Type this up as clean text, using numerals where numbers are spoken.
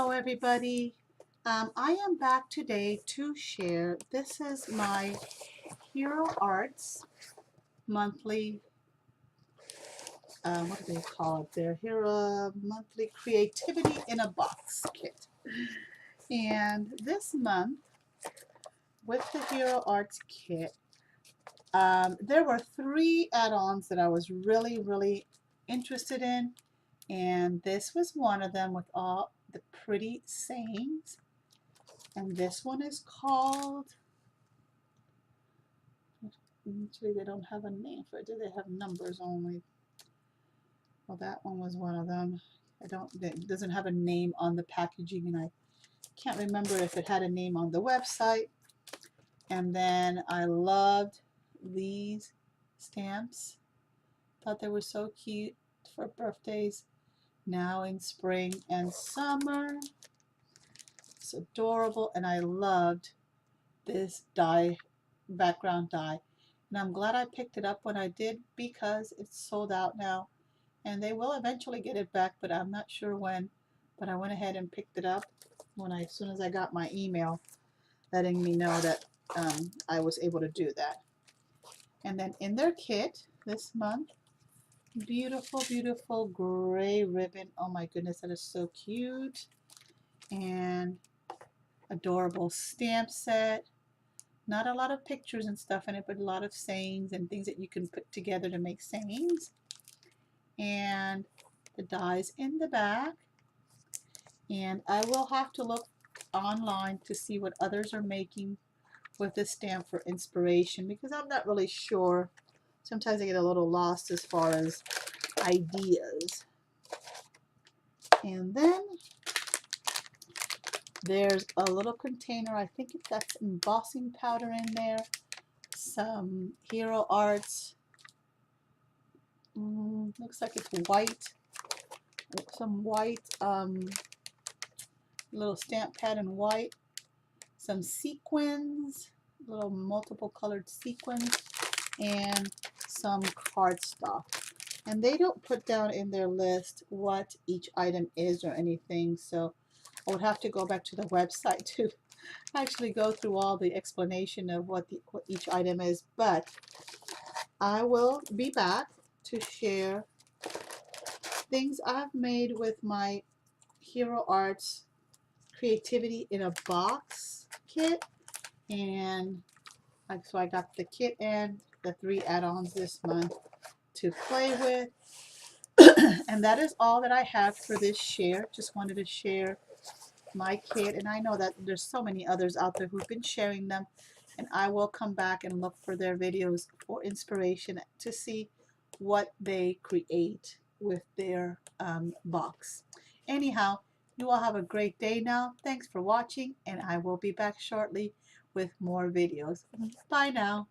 Hello everybody. I am back today to share. This is my Hero Arts monthly, what do they call it? Their Hero monthly creativity in a box kit. And this month with the Hero Arts kit, there were 3 add-ons that I was really interested in. And this was one of them with all the pretty sayings. And this one is called, actually they don't have a name for it. Do they have numbers only? Well, that one was one of them. It doesn't have a name on the packaging, and I can't remember if it had a name on the website. And then I loved these stamps. Thought they were so cute for birthdays now in spring and summer. It's adorable, and I loved this die, background die. And I'm glad I picked it up when I did because it's sold out now. And they will eventually get it back, but I'm not sure when. But I went ahead and picked it up as soon as I got my email letting me know that I was able to do that. And then in their kit this month, beautiful gray ribbon. Oh my goodness, that is so cute. And adorable stamp set. Not a lot of pictures and stuff in it, but a lot of sayings and things that you can put together to make sayings. And the dies in the back. And I will have to look online to see what others are making with this stamp for inspiration, because I'm not really sure. Sometimes I get a little lost as far as ideas. And then there's a little container. I think that's embossing powder in there. Some Hero Arts. Looks like it's white. Some white little stamp pad in white. Some sequins, little multiple colored sequins, and some cardstock. And they don't put down in their list what each item is or anything, so I would have to go back to the website to actually go through all the explanation of what each item is. But I will be back to share things I've made with my Hero Arts Creativity in a Box kit. And so I got the kit and the 3 add-ons this month to play with. And that is all that I have for this share. Just wanted to share my kit, and I know that there's so many others out there who've been sharing them, and I will come back and look for their videos for inspiration to see what they create with their box. Anyhow, you all have a great day now. Thanks for watching, and I will be back shortly with more videos. Bye now.